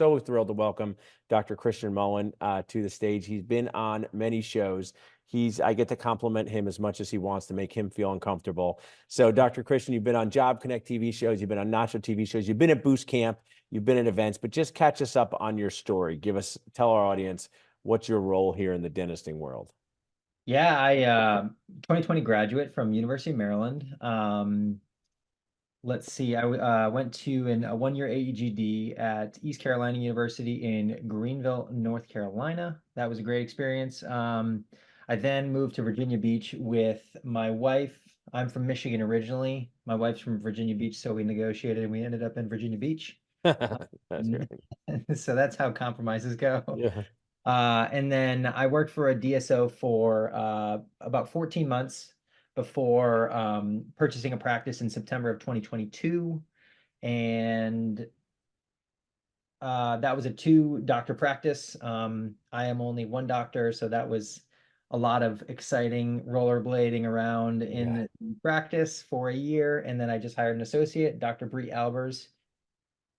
so thrilled to welcome Dr. Christian Mullin to the stage. He's been on many shows. I get to compliment him as much as he wants to make him feel uncomfortable. So, Dr. Christian, you've been on Job Connect TV shows, you've been on Nacho TV shows, you've been at Boost Camp, you've been at events, but just catch us up on your story. Tell our audience what's your role here in the dentisting world. Yeah, I 2020 graduate from University of Maryland. Let's see, I went to a one-year AEGD at East Carolina University in Greenville, North Carolina. That was a great experience. I then moved to Virginia Beach with my wife. I'm from Michigan originally. My wife's from Virginia Beach, so we negotiated and we ended up in Virginia Beach. That's great. So that's how compromises go. Yeah. And then I worked for a DSO for about 14 months before purchasing a practice in September of 2022. And that was a 2-doctor practice. I am only one doctor, so that was a lot of exciting rollerblading around Yeah. in practice for a year. And then I just hired an associate, Dr. Bree Albers,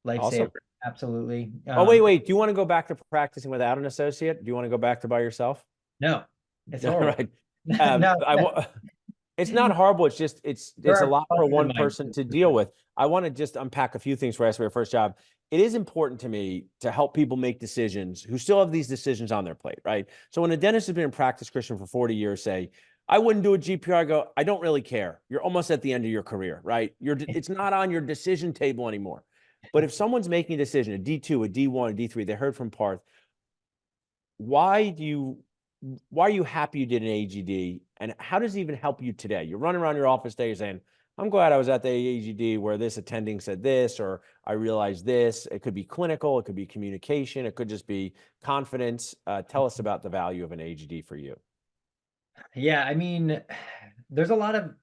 lifesaver. Awesome. Absolutely. Oh, wait. Do you want to go back to practicing without an associate? Do you want to go back to by yourself? No, it's All horrible. right. No, It's not horrible. It's just there it's a are lot for pluses and one person minuses to for deal sure. with. I want to just unpack a few things for us for your first job. It is important to me to help people make decisions who still have these decisions on their plate, right? So when a dentist has been in practice, Christian, for 40 years, say, I wouldn't do a GPR, I go, I don't really care. You're almost at the end of your career, right? It's not on your decision table anymore. But if someone's making a decision, a D2, a D1, a D3, they heard from Parth, why do you why are you happy you did an AGD, and how does it even help you today? You're running around your office day saying, I'm glad I was at the AGD where this attending said this, or I realized this. It could be clinical, it could be communication, it could just be confidence. Tell us about the value of an AGD for you. Yeah, I mean, there's a lot of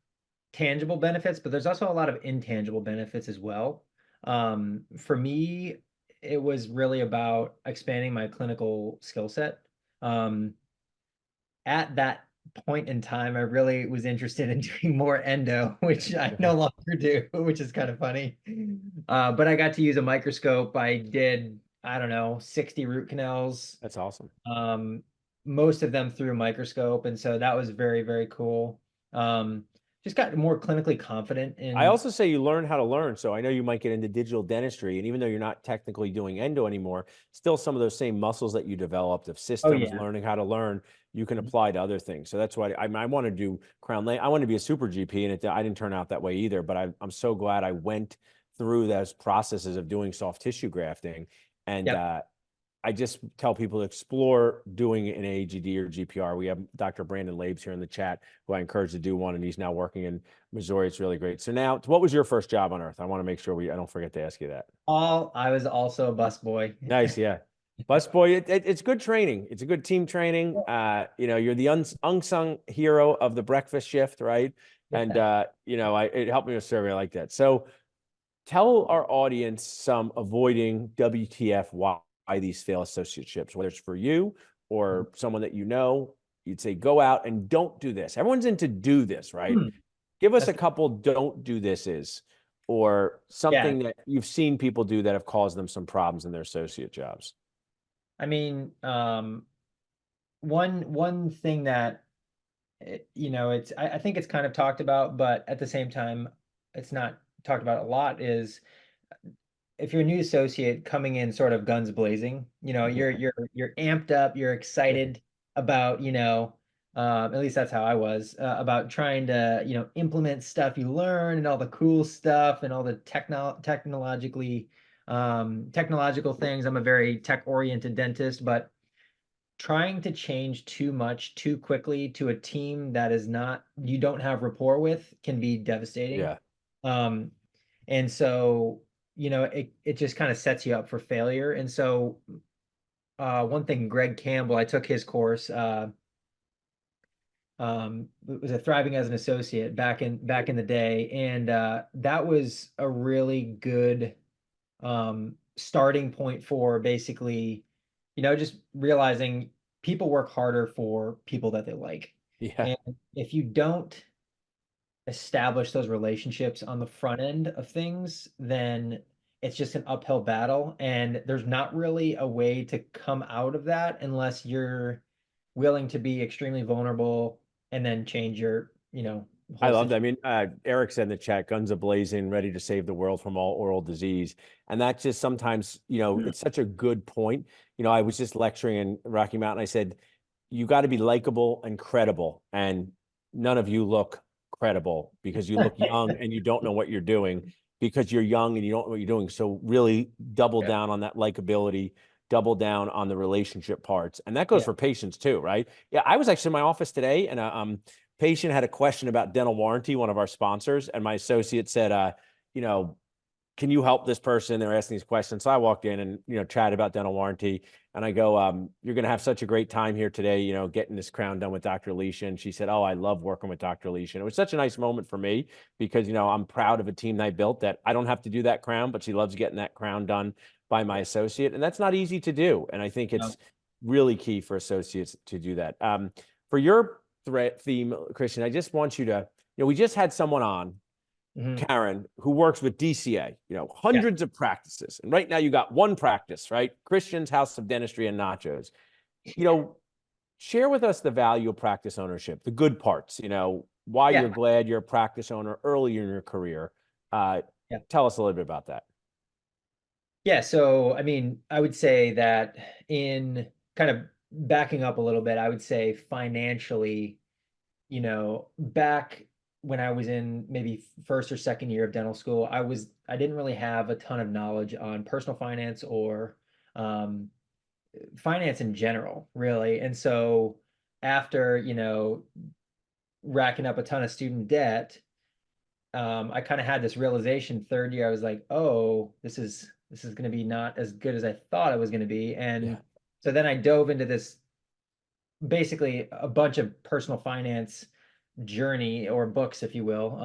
tangible benefits, but there's also a lot of intangible benefits as well. For me, it was really about expanding my clinical skill set. Um, at that point in time, I really was interested in doing more endo, which I no longer do, which is kind of funny. But I got to use a microscope. I did, I don't know, 60 root canals, That's awesome. um, most of them through a microscope. And so that was very, very cool. Um, just got more clinically confident I in, also say you learn how to learn. So I know you might get into digital dentistry, and even though you're not technically doing endo anymore, still some of those same muscles that you developed of oh systems, yeah. learning how to learn, you can apply to other things. So that's why I want to do Crown Lane. I want to be a super GP, and I didn't turn out that way either. But I'm so glad I went through those processes of doing soft tissue grafting, and Yep. I just tell people to explore doing an AGD or GPR. We have Dr. Brandon Labes here in the chat, who I encourage to do one, and he's now working in Missouri. It's really great. So now, what was your first job on earth? I want to make sure I don't forget to ask you that. I was also a busboy. Nice, yeah. Busboy, it's good training. It's a good team training. You're the unsung hero of the breakfast shift, right? And Yeah. it helped me with survey like that. So tell our audience some avoiding WTF why these fail associateships, whether it's for you or someone that you know. You'd say, go out and don't do this. Everyone's into do this, right? Hmm. Give us a That's couple don't do thises, or yeah. something that you've seen people do that have caused them some problems in their associate jobs. I mean, one thing that it's I think it's kind of talked about, but at the same time, it's not talked about a lot. Is if you're a new associate coming in sort of guns blazing, you're Yeah. you're amped up, you're excited about, at least that's how I was, about trying to, implement stuff you learn and all the cool stuff and all the technological things. I'm a very tech-oriented dentist, but trying to change too much too quickly to a team that is not you don't have rapport with can be devastating. Yeah. Um, and so, it just kind of sets you up for failure. And so, one thing, Greg Campbell, I took his course, it was a Thriving as an Associate back in the day, and that was a really good starting point for basically, just realizing people work harder for people that they like. Yeah. And if you don't establish those relationships on the front end of things, then it's just an uphill battle, and there's not really a way to come out of that unless you're willing to be extremely vulnerable and then change your, I whole love that. I situation. mean, Eric said in the chat, guns a-blazing, ready to save the world from all oral disease. And that's just sometimes, it's such a good point. I was just lecturing in Rocky Mountain. I said, you got to be likable and credible. And none of you look credible because you look young and you don't know what you're doing because you're young and you don't know what you're doing. So really double Yeah. down on that likability, double down on the relationship parts. And that goes Yeah. for patients too, right? Yeah, I was actually in my office today and patient had a question about dental warranty, one of our sponsors, and my associate said, you know, can you help this person? They're asking these questions. So I walked in and, chatted about dental warranty. And I go, you're going to have such a great time here today, getting this crown done with Dr. Alicia. And she said, oh, I love working with Dr. Alicia. And it was such a nice moment for me because, I'm proud of a team that I built that I don't have to do that crown, but she loves getting that crown done by my Yeah. associate. And that's not easy to do. And I think No. it's really key for associates to do that. For your theme, Christian, I just want you to, we just had someone on, Mhm. Karen, who works with DCA, Yeah. hundreds of practices. And right now you got one practice, right? Christian's House of Dentistry and Nachos. You know, Share with us the value of practice ownership, the good parts, why Yeah. you're glad you're a practice owner earlier in your career. Uh, Yeah. Tell us a little bit about that. Yeah. So, I mean, I would say that in kind of backing up a little bit, I would say financially, back when I was in maybe first or second year of dental school, I didn't really have a ton of knowledge on personal finance or um, finance in general, really. And so after, racking up a ton of student debt, I kind of had this realization third year. I was like, oh, this is going to be not as good as I thought it was going to be. Yeah. And so then I dove into this basically a bunch of personal finance journey or books, if you will.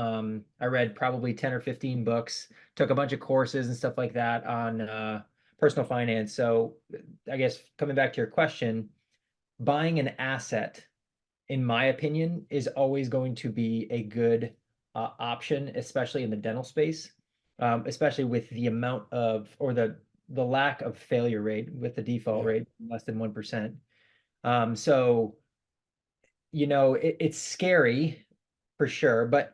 I read probably 10 or 15 books, took a bunch of courses and stuff like that on personal finance. So I guess coming back to your question, buying an asset, in my opinion, is always going to be a good option, especially in the dental space, especially with the amount of or the lack of failure rate with the default Yeah. rate less than 1%. So it's scary for sure, but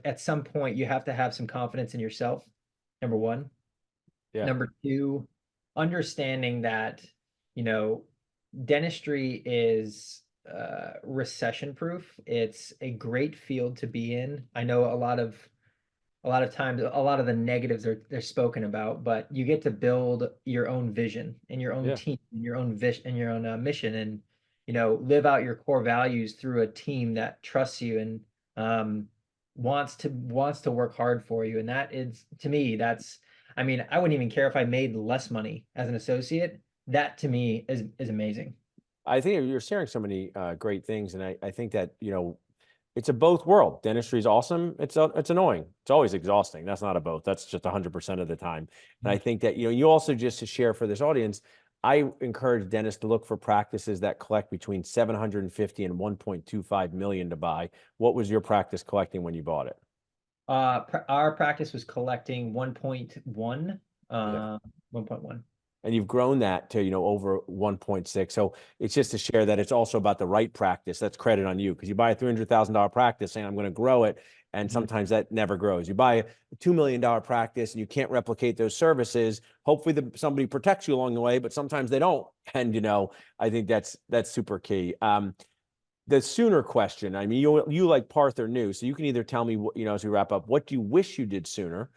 at some point you have to have some confidence in yourself, number one. Yeah. Number two, understanding that, you know, dentistry is recession proof. It's a great field to be in. I know a lot of times a lot of the negatives are they're spoken about, but you get to build your own vision and your own Yeah. team and your own vision and your own mission, and live out your core values through a team that trusts you and wants to work hard for you. And that is, to me, that's, I mean, I wouldn't even care if I made less money as an associate. That to me is amazing. I think you're sharing so many great things. And I think that, it's a both world. Dentistry is awesome. It's annoying. It's always exhausting. That's not a both. That's just 100% of the time. And I Mhm. think that, you also just to share for this audience, I encourage dentists to look for practices that collect between 750 and 1.25 million to buy. What was your practice collecting when you bought it? Our practice was collecting 1.1, Yeah. 1.1. And you've grown that to, over 1.6. So it's just to share that it's also about the right practice. That's credit on you because you buy a $300,000 practice saying I'm going to grow it. And Mhm. sometimes that never grows. You buy a $2 million practice and you can't replicate those services. Hopefully somebody protects you along the way, but sometimes they don't. And, I think that's super key. The sooner question, I mean, you like Parth or new, so you can either tell me, as we wrap up, what do you wish you did sooner,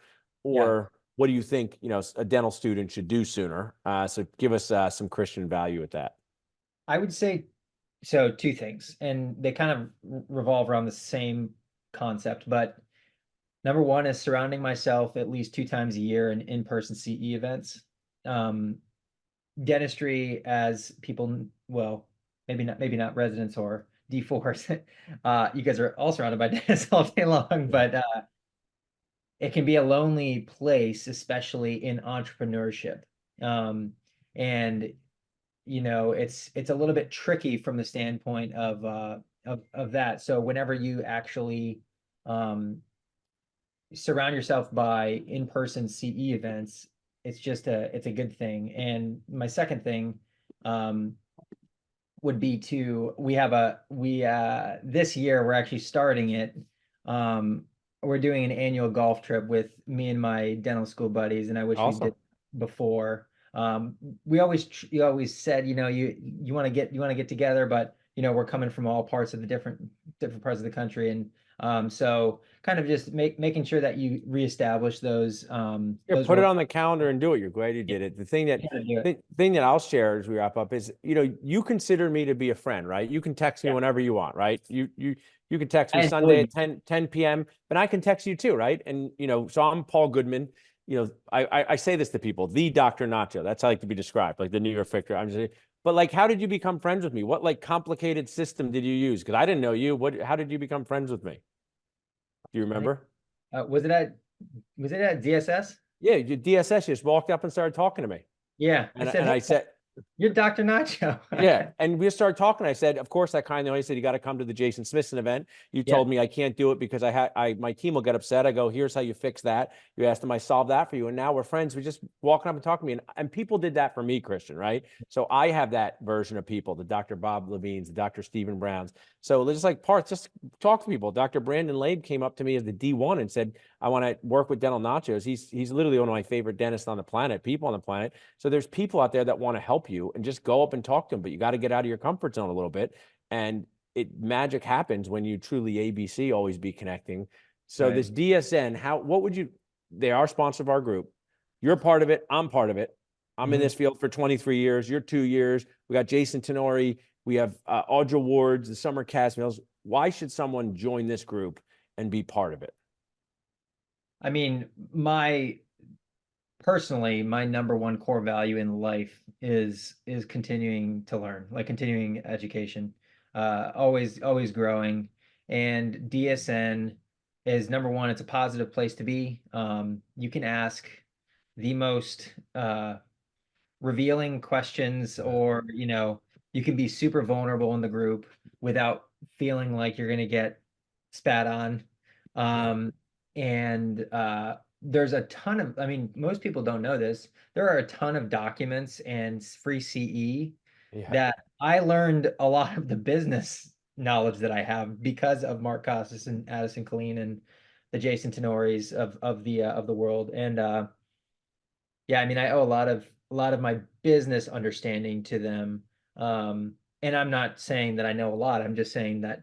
Yeah, or what do you think, a dental student should do sooner? So give us some Christian value at that. I would say so. Two things, and they kind of revolve around the same concept. But number one is surrounding myself at least two times a year in-person CE events. Um, Dentistry, as people, well, maybe not residents or D4s. You guys are all surrounded by dentists all day long, Yeah. but it can be a lonely place, especially in entrepreneurship. Um, and it's a little bit tricky from the standpoint of that. So whenever you actually um, surround yourself by in-person CE events, it's just it's a good thing. And my second thing, um, would be to we this year we're actually starting it. Um, we're doing an annual golf trip with me and my dental school buddies, and I wish we Awesome. did before. You always said, you want to get together, but we're coming from all parts of the different parts of the country, and so kind of just making sure that you reestablish Yeah, those put it relationships. on the calendar and do it. You're glad you Yeah, did it. The thing that do it. thing that I'll share as we wrap up is, you consider me to be a friend, right? You can text me Yeah, whenever you want, right? You can text me I enjoy Sunday you. at 10 p.m., but I can text you too, right? And so I'm Paul Goodman. I say this to people, the Dr. Nacho. That's how I like to be described, like the New York Victor. But like, how did you become friends with me? What like complicated system did you use? Because I didn't know you. How did you become friends with me? Do you I think remember? was it at DSS? Yeah, you DSS just walked up and started talking to me. Yeah, I said, And "Hey, I said, you're Dr. Nacho." yeah. And we started talking. I said, of course, I kind of, I said, you got to come to the Jason Smithson event. You Yeah, told me I can't do it because my team will get upset. I go, here's how you fix that. You asked him, I solved that for you. And now we're friends. We just walking up and talking to me. And people did that for me, Christian, right? So I have that version of people, the Dr. Bob Levine's, the Dr. Stephen Brown's. So there's like parts, just talk to people. Dr. Brandon Labe came up to me as the D1 and said, I want to work with Dental Nachos. He's literally one of my favorite dentists on the planet, people on the planet. So there's people out there that want to help you, and just go up and talk to them, but you got to get out of your comfort zone a little bit. And magic happens when you truly ABC, always be connecting. So right. this DSN, what would you, they are sponsor of our group. You're part of it. I'm part of it. I'm in Mhm. this field for 23 years. You're 2 years. We got Jason Tenori. We have Audra Wards, the summer cast meals. Why should someone join this group and be part of it? I mean, my number one core value in life is continuing to learn, like continuing education, always growing. And DSN is number one. It's a positive place to be. You can ask the most revealing questions, or you can be super vulnerable in the group without feeling like you're going to get spat on. Yeah. um and there's a ton of, I mean, most people don't know this, there are a ton of documents and free CE Yeah. that I learned a lot of the business knowledge that I have because of Mark Costas and Addison Colleen and the Jason Tenoris of the world. And yeah, I mean, I owe a lot of my business understanding to them. And I'm not saying that I know a lot. I'm just saying that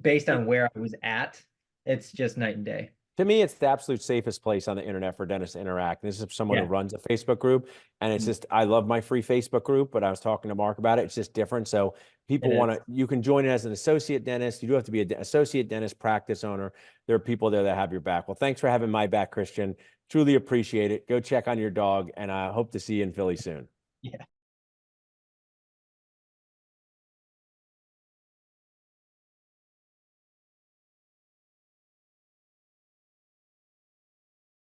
based on where I was at, it's just night and day. To me, it's the absolute safest place on the internet for dentists to interact. This is someone who Yeah, runs a Facebook group, and it's mm, just, I love my free Facebook group, but I was talking to Mark about it. It's just different. So it people want is. to, you can join it as an associate dentist. You do have to be an associate dentist practice owner. There are people there that have your back. Well, thanks for having my back, Christian. Truly appreciate it. Go check on your dog, and I hope to see you in Philly soon. Yeah.